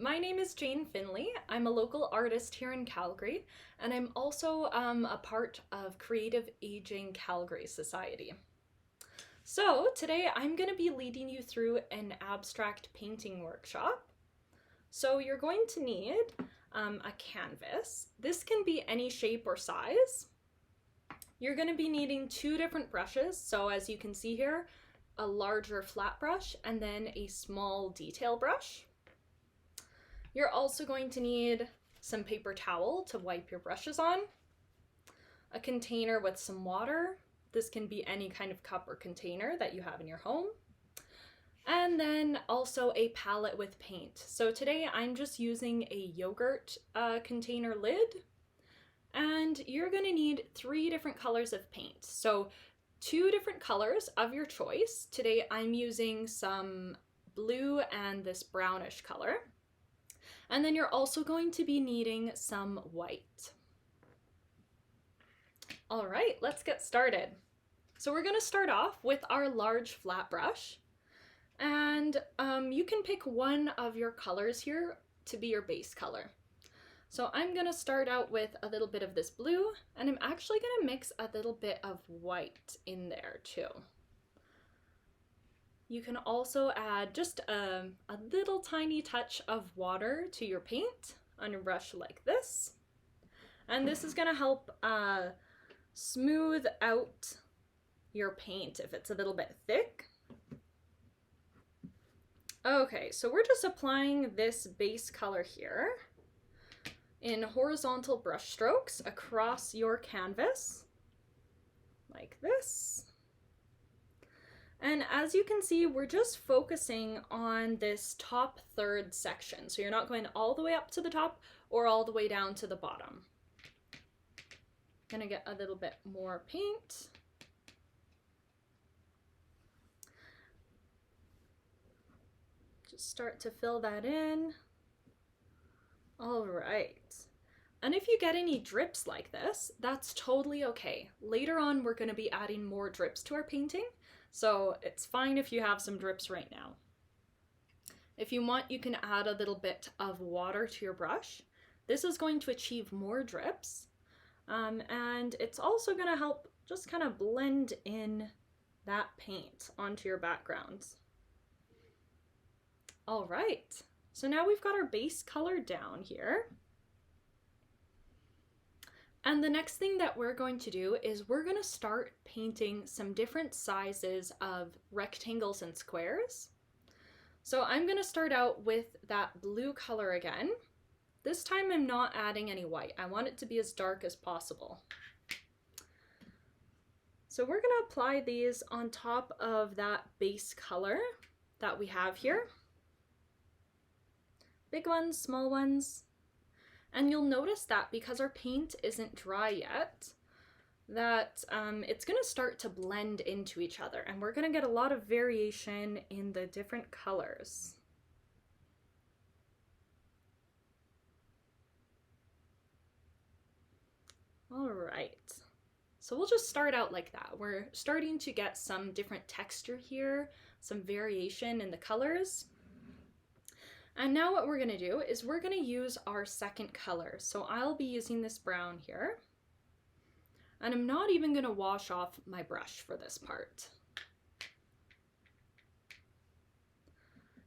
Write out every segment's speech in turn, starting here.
my name is Jane Finley. I'm a local artist here in Calgary, and I'm also a part of Creative Aging Calgary Society. So today I'm going to be leading you through an abstract painting workshop. So you're going to need a canvas. This can be any shape or size. You're going to be needing two different brushes. So as you can see here, a larger flat brush and then a small detail brush. You're also going to need some paper towel to wipe your brushes on, a container with some water. This can be any kind of cup or container that you have in your home. And then also a palette with paint. So today I'm just using a yogurt container lid. And you're going to need 3 different colors of paint. So 2 different colors of your choice. Today I'm using some blue and this brownish color. And then you're also going to be needing some white. All right, let's get started. So we're going to start off with our large flat brush. And you can pick one of your colors here to be your base color. So I'm going to start out with a little bit of this blue, and I'm actually going to mix a little bit of white in there too. You can also add just a little tiny touch of water to your paint on your brush like this. And this is going to help smooth out your paint if it's a little bit thick. Okay, so we're just applying this base color here in horizontal brush strokes across your canvas, like this. And as you can see, we're just focusing on this top third section. So you're not going all the way up to the top or all the way down to the bottom. Gonna get a little bit more paint. Just start to fill that in. All right. And if you get any drips like this, that's totally okay. Later on, we're going to be adding more drips to our painting, so it's fine if you have some drips right now. If you want, you can add a little bit of water to your brush. This is going to achieve more drips, and it's also going to help just kind of blend in that paint onto your backgrounds. All right. So now we've got our base color down here. And the next thing that we're going to do is we're going to start painting some different sizes of rectangles and squares. So I'm going to start out with that blue color again. This time I'm not adding any white. I want it to be as dark as possible. So we're going to apply these on top of that base color that we have here. Big ones, small ones. And you'll notice that because our paint isn't dry yet, that it's going to start to blend into each other, and we're going to get a lot of variation in the different colors. All right, so we'll just start out like that. We're starting to get some different texture here, some variation in the colors. And now what we're going to do is we're going to use our second color. So I'll be using this brown here. And I'm not even going to wash off my brush for this part.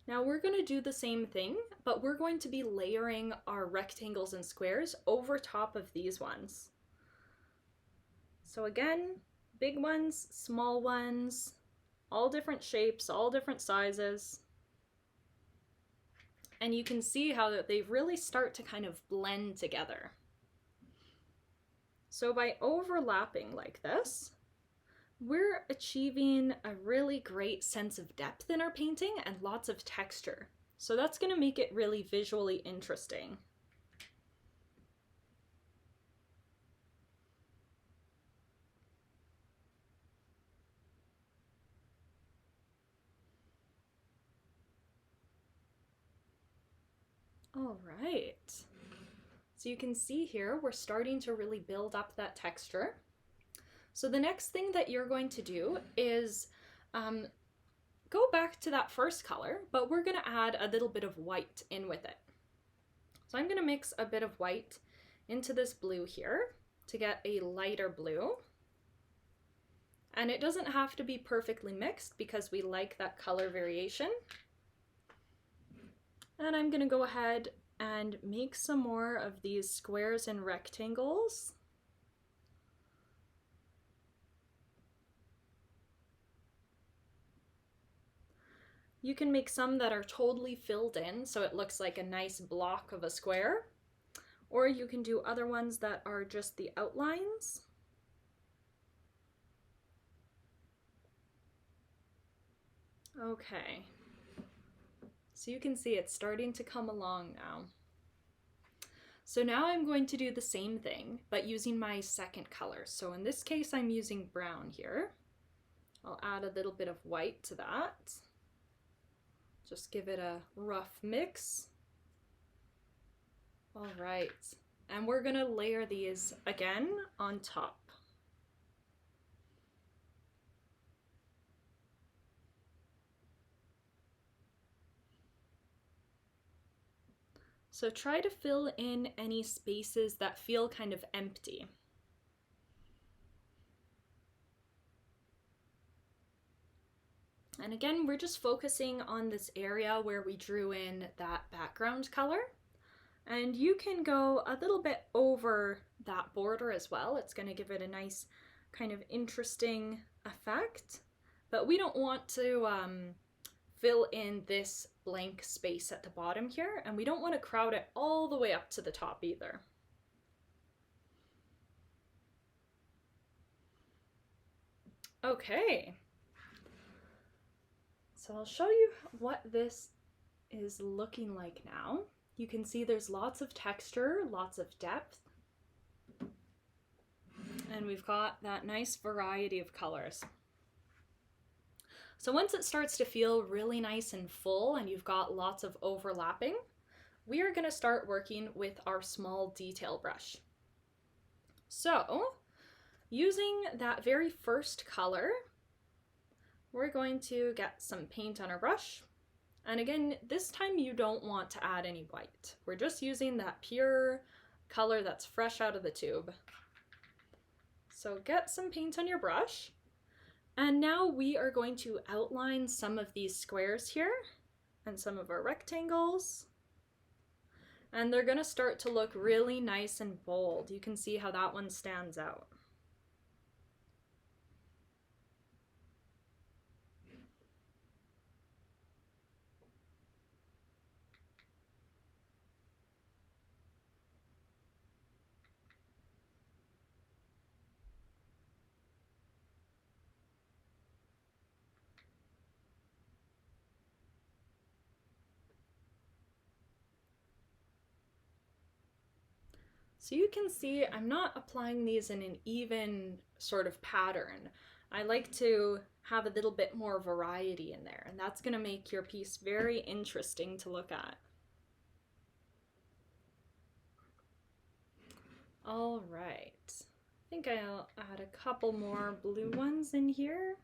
Now we're going to do the same thing, but we're going to be layering our rectangles and squares over top of these ones. So again, big ones, small ones, all different shapes, all different sizes. And you can see how they really start to kind of blend together. So by overlapping like this, we're achieving a really great sense of depth in our painting and lots of texture. So that's going to make it really visually interesting. All right, so you can see here, we're starting to really build up that texture. So the next thing that you're going to do is go back to that first color, but we're going to add a little bit of white in with it. So I'm going to mix a bit of white into this blue here to get a lighter blue. And it doesn't have to be perfectly mixed because we like that color variation. And I'm going to go ahead and make some more of these squares and rectangles. You can make some that are totally filled in, so it looks like a nice block of a square, or you can do other ones that are just the outlines. Okay, so you can see it's starting to come along now. So now I'm going to do the same thing, but using my second color. So in this case, I'm using brown here. I'll add a little bit of white to that. Just give it a rough mix. All right, and we're gonna layer these again on top. So try to fill in any spaces that feel kind of empty. And again, we're just focusing on this area where we drew in that background color. And you can go a little bit over that border as well. It's going to give it a nice kind of interesting effect. But we don't want to fill in this blank space at the bottom here, and we don't want to crowd it all the way up to the top either. Okay. So I'll show you what this is looking like now. You can see there's lots of texture, lots of depth, and we've got that nice variety of colors. So once it starts to feel really nice and full and you've got lots of overlapping, we are going to start working with our small detail brush. So using that very first color, we're going to get some paint on our brush. And again, this time you don't want to add any white. We're just using that pure color that's fresh out of the tube. So get some paint on your brush. And now we are going to outline some of these squares here and some of our rectangles. And they're going to start to look really nice and bold. You can see how that one stands out. So you can see I'm not applying these in an even sort of pattern. I like to have a little bit more variety in there, and that's going to make your piece very interesting to look at. All right, I think I'll add a couple more blue ones in here.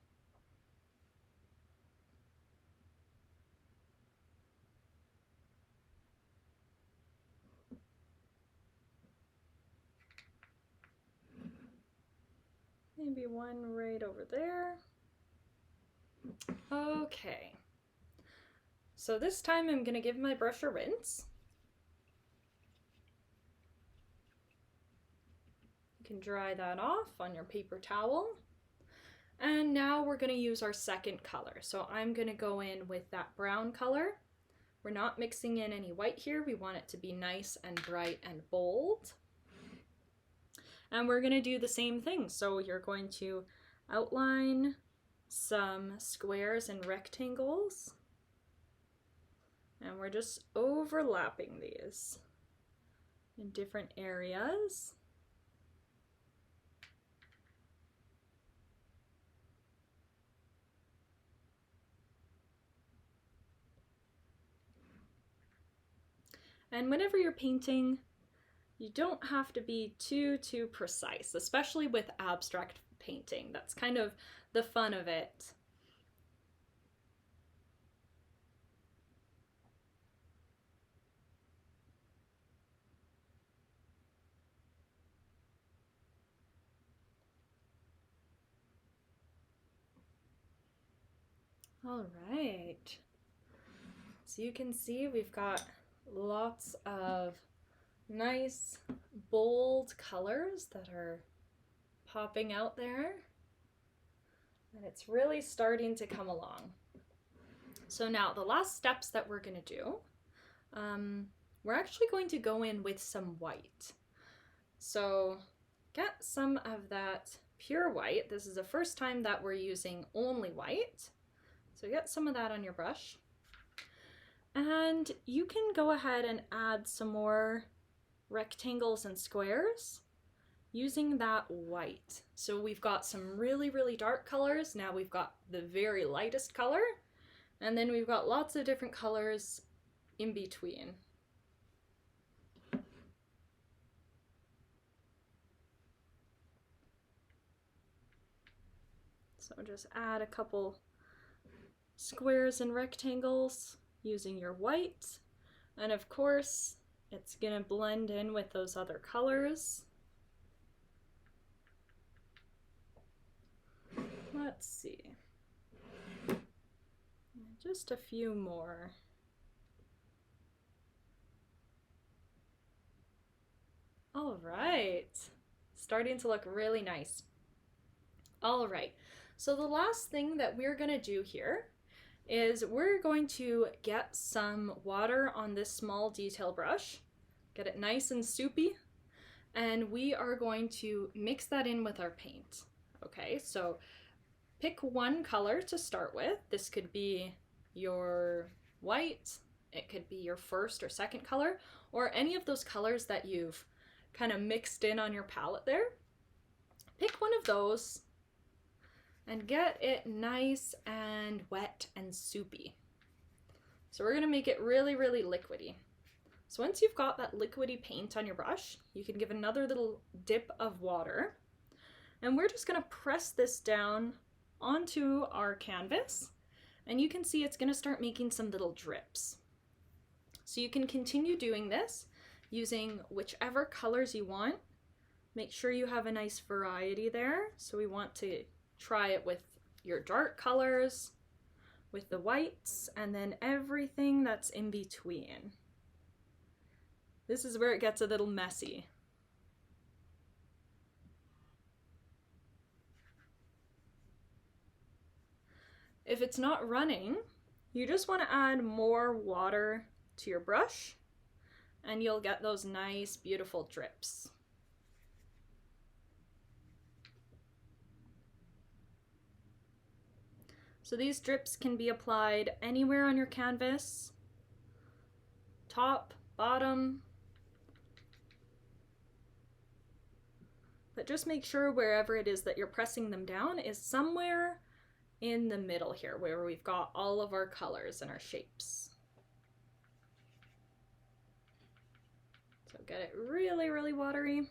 Maybe one right over there. Okay. So this time I'm going to give my brush a rinse. You can dry that off on your paper towel. And now we're going to use our second color. So I'm going to go in with that brown color. We're not mixing in any white here. We want it to be nice and bright and bold. And we're going to do the same thing. So you're going to outline some squares and rectangles. And we're just overlapping these in different areas. And whenever you're painting, you don't have to be too precise, especially with abstract painting. That's kind of the fun of it. All right. So you can see we've got lots of nice, bold colors that are popping out there. And it's really starting to come along. So now the last steps that we're going to do, we're actually going to go in with some white. So get some of that pure white. This is the first time that we're using only white. So get some of that on your brush. And you can go ahead and add some more rectangles and squares using that white. So we've got some really, really dark colors. Now we've got the very lightest color. And then we've got lots of different colors in between. So just add a couple squares and rectangles using your white. And of course, it's gonna blend in with those other colors. Let's see. Just a few more. All right, starting to look really nice. All right, so the last thing that we're gonna do here is we're going to get some water on this small detail brush, get it nice and soupy, and we are going to mix that in with our paint. Okay, so pick one color to start with. This could be your white, it could be your first or second color, or any of those colors that you've kind of mixed in on your palette there. Pick one of those and get it nice and wet and soupy. So we're gonna make it really, really liquidy. So once you've got that liquidy paint on your brush, you can give another little dip of water, and we're just gonna press this down onto our canvas, and you can see it's gonna start making some little drips. So you can continue doing this using whichever colors you want. Make sure you have a nice variety there. So we want to try it with your dark colors, with the whites, and then everything that's in between. This is where it gets a little messy. If it's not running, you just want to add more water to your brush and you'll get those nice, beautiful drips. So these drips can be applied anywhere on your canvas, top, bottom, but just make sure wherever it is that you're pressing them down is somewhere in the middle here where we've got all of our colors and our shapes. So get it really, really watery.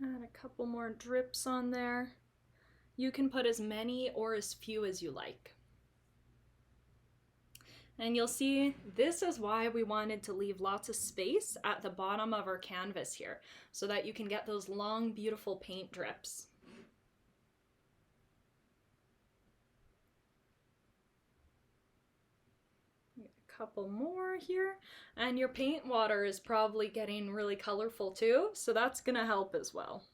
Add a couple more drips on there. You can put as many or as few as you like. And you'll see this is why we wanted to leave lots of space at the bottom of our canvas here, so that you can get those long, beautiful paint drips. A couple more here, and your paint water is probably getting really colorful too, so that's gonna help as well.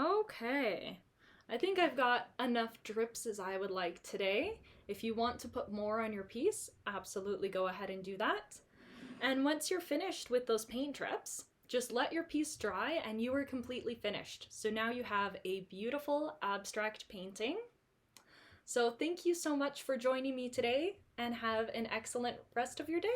Okay, I think I've got enough drips as I would like today. If you want to put more on your piece, absolutely go ahead and do that. And once you're finished with those paint drips, just let your piece dry and you are completely finished. So now you have a beautiful abstract painting. So thank you so much for joining me today and have an excellent rest of your day.